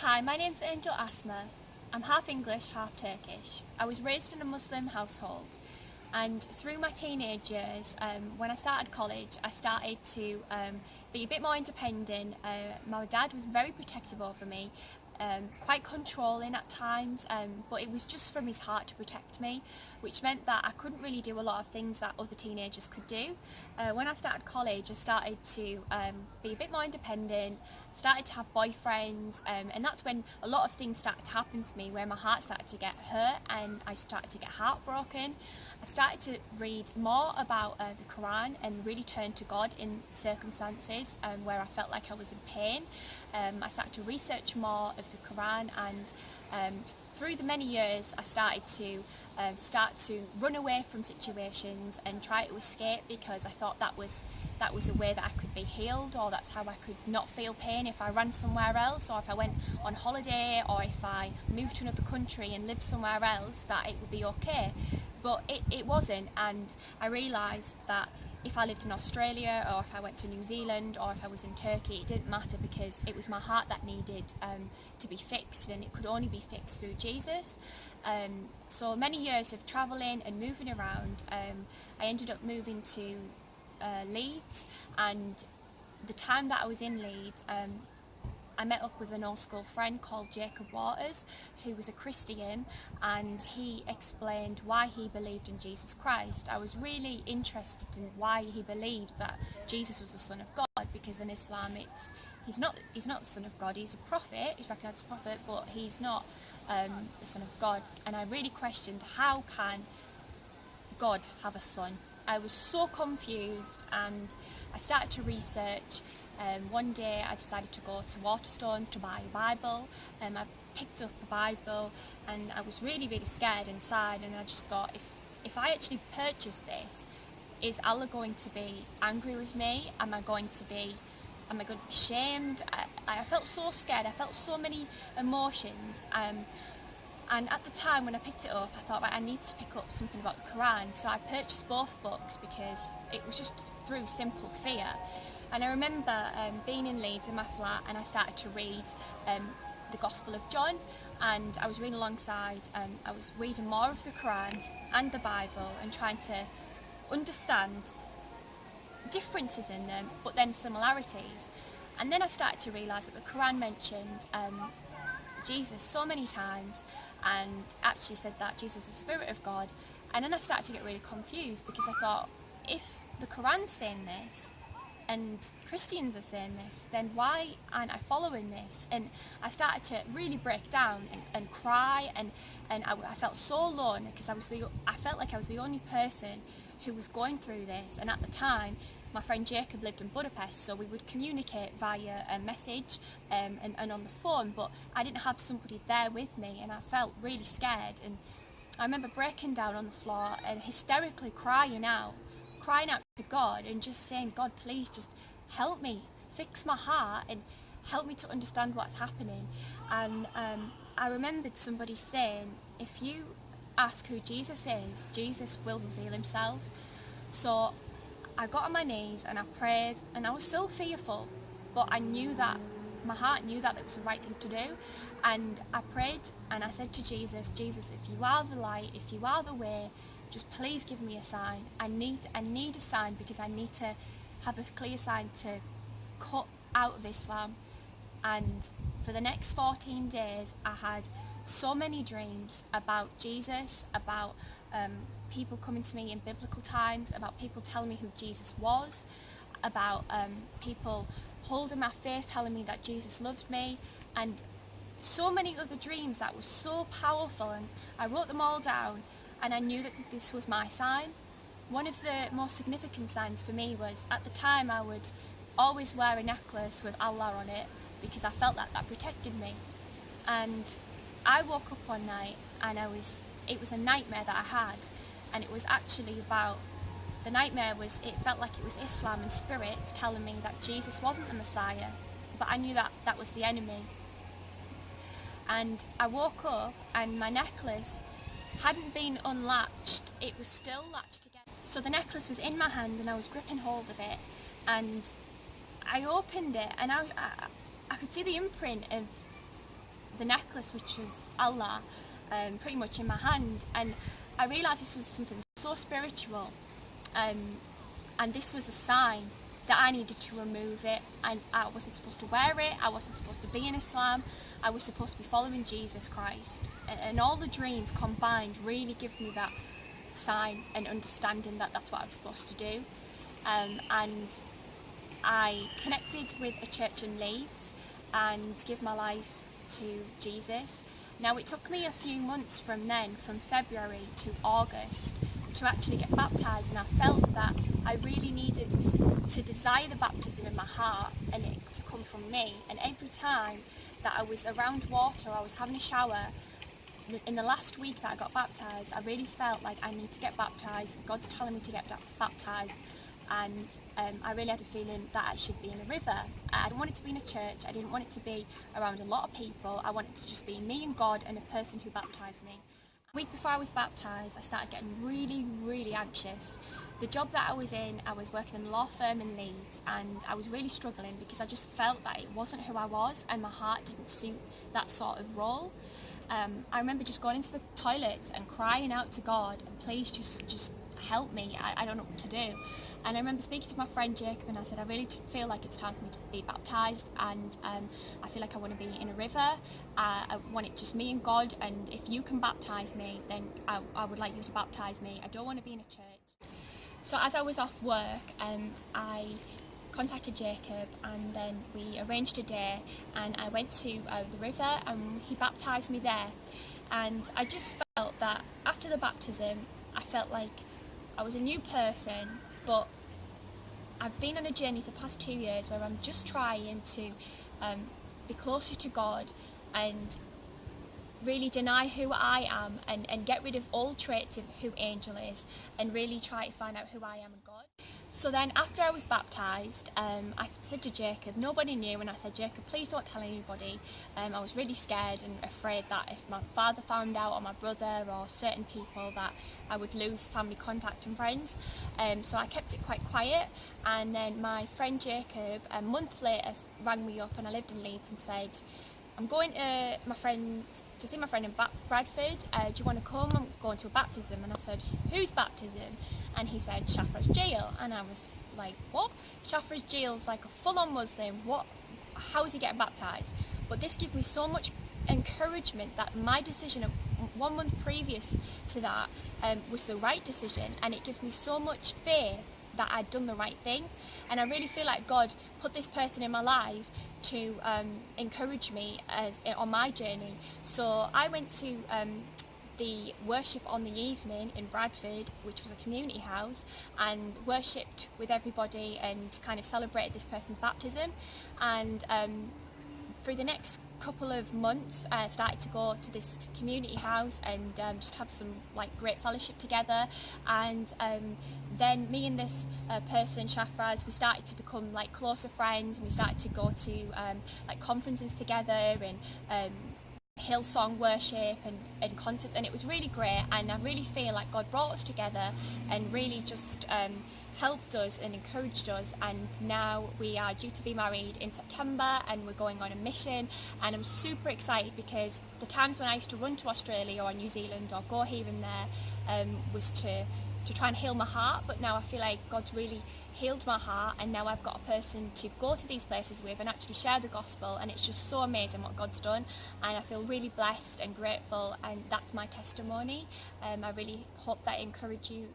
Hi, my name's Angel Asma. I'm half English, half Turkish. I was raised in a Muslim household, and through my teenage years, when I started college, I started to be a bit more independent. My dad was very protective over me, quite controlling at times, but it was just from his heart to protect me, which meant that I couldn't really do a lot of things that other teenagers could do. When I started college, I started to be a bit more independent, started to have boyfriends, and that's when a lot of things started to happen for me, where my heart started to get hurt and I started to get heartbroken. I started to read more about the Quran and really turn to God in circumstances where I felt like I was in pain. I started to research more of the Quran, and through the many years I started to run away from situations and try to escape, because I thought that was a way that I could be healed, or that's how I could not feel pain if I ran somewhere else, or if I went on holiday, or if I moved to another country and lived somewhere else, that it would be okay. But it wasn't, and I realised that if I lived in Australia, or if I went to New Zealand, or if I was in Turkey, it didn't matter, because it was my heart that needed to be fixed, and it could only be fixed through Jesus. So many years of travelling and moving around, I ended up moving to Leeds, and the time that I was in Leeds, I met up with an old school friend called Jacob Waters, who was a Christian, and he explained why he believed in Jesus Christ. I was really interested in why he believed that Jesus was the Son of God, because in Islam he's not the Son of God. He's a prophet, he's recognised as a prophet, but he's not the Son of God. And I really questioned, how can God have a son? I was so confused, and I started to research. One day I decided to go to Waterstones to buy a Bible. I picked up a Bible, and I was really scared inside, and I just thought, if I actually purchase this, is Allah going to be angry with me? Am I going to be shamed? I felt so scared. I felt so many emotions. And at the time when I picked it up, I thought, right, I need to pick up something about the Quran. So I purchased both books because it was just through simple fear. And I remember being in Leeds in my flat, and I started to read the Gospel of John, and I was reading alongside, I was reading more of the Quran and the Bible, and trying to understand differences in them, but then similarities. And then I started to realise that the Quran mentioned Jesus so many times, and actually said that Jesus is the Spirit of God. And then I started to get really confused, because I thought, if the Quran's saying this and Christians are saying this, then why aren't I following this? And I started to really break down and cry, and I felt so alone, because I felt like I was the only person who was going through this. And at the time, my friend Jacob lived in Budapest, so we would communicate via a message and on the phone, but I didn't have somebody there with me, and I felt really scared. And I remember breaking down on the floor and hysterically crying out to God, and just saying, God, please just help me, fix my heart, and help me to understand what's happening. And I remembered somebody saying, if you ask who Jesus is, Jesus will reveal himself. So I got on my knees and I prayed, and I was still fearful, but I knew that my heart knew that it was the right thing to do. And I prayed, and I said to Jesus, if you are the light, if you are the way, just please give me a sign. I need a sign, because I need to have a clear sign to cut out of Islam. And for the next 14 days, I had so many dreams about Jesus, about people coming to me in biblical times, about people telling me who Jesus was, about people holding my face telling me that Jesus loved me, and so many other dreams that were so powerful. And I wrote them all down, and I knew that this was my sign. One of the most significant signs for me was, at the time, I would always wear a necklace with Allah on it, because I felt that protected me. And I woke up one night, and it was a nightmare that I had, and it was actually about, the nightmare was, it felt like it was Islam and spirits telling me that Jesus wasn't the Messiah, but I knew that that was the enemy. And I woke up, and my necklace hadn't been unlatched, it was still latched together. So the necklace was in my hand, and I was gripping hold of it, and I opened it, and I could see the imprint of the necklace, which was Allah, pretty much in my hand, and I realised this was something so spiritual, and this was a sign that I needed to remove it, and I wasn't supposed to wear it, I wasn't supposed to be in Islam, I was supposed to be following Jesus Christ, and all the dreams combined really give me that sign and understanding that that's what I was supposed to do. And I connected with a church in Leeds and give my life to Jesus. Now it took me a few months from then, from February to August, to actually get baptised, and I felt that I really needed to desire the baptism in my heart and it to come from me. And every time that I was around water, I was having a shower, in the last week that I got baptised, I really felt like I need to get baptised, God's telling me to get baptised, and I really had a feeling that I should be in a river. I didn't want it to be in a church, I didn't want it to be around a lot of people, I wanted to just be me and God and a person who baptised me. A week before I was baptised, I started getting really anxious. The job that I was in, I was working in a law firm in Leeds, and I was really struggling because I just felt that it wasn't who I was and my heart didn't suit that sort of role. I remember just going into the toilets and crying out to God, and please just help me, I don't know what to do. And I remember speaking to my friend Jacob, and I said, I really feel like it's time for me to be baptised, and I feel like I want to be in a river, I want it just me and God, and if you can baptise me, then I would like you to baptise me. I don't want to be in a church. So as I was off work, I contacted Jacob, and then we arranged a day, and I went to the river, and he baptised me there. And I just felt that after the baptism, I felt like I was a new person, but I've been on a journey for the past 2 years where I'm just trying to be closer to God and really deny who I am, and get rid of all traits of who Angel is, and really try to find out who I am in God. So then after I was baptised, I said to Jacob, nobody knew, and I said, Jacob, please don't tell anybody. I was really scared and afraid that if my father found out, or my brother, or certain people, that I would lose family contact and friends. So I kept it quite quiet, and then my friend Jacob, a month later, rang me up, and I lived in Leeds, and said, I'm going to see my friend in Bradford, do you want to come? I'm going to a baptism. And I said, whose baptism? And he said, Shafra's jail. And I was like, what? Shafra's jail's like a full-on Muslim, how is he getting baptised? But this gave me so much encouragement that my decision of 1 month previous to that was the right decision, and it gave me so much faith that I'd done the right thing. And I really feel like God put this person in my life to encourage me on my journey. So I went to the worship on the evening in Bradford, which was a community house, and worshipped with everybody and kind of celebrated this person's baptism. And through the next couple of months, I started to go to this community house and just have some great fellowship together. And then me and this person, Shafraz, we started to become closer friends, and we started to go to conferences together, and Hillsong worship and concerts, and it was really great. And I really feel like God brought us together and really just helped us and encouraged us, and now we are due to be married in September, and we're going on a mission. And I'm super excited because the times when I used to run to Australia or New Zealand or go here and there was to try and heal my heart, but now I feel like God's really healed my heart, and now I've got a person to go to these places with and actually share the gospel, and it's just so amazing what God's done, and I feel really blessed and grateful, and that's my testimony. I really hope that I encourage you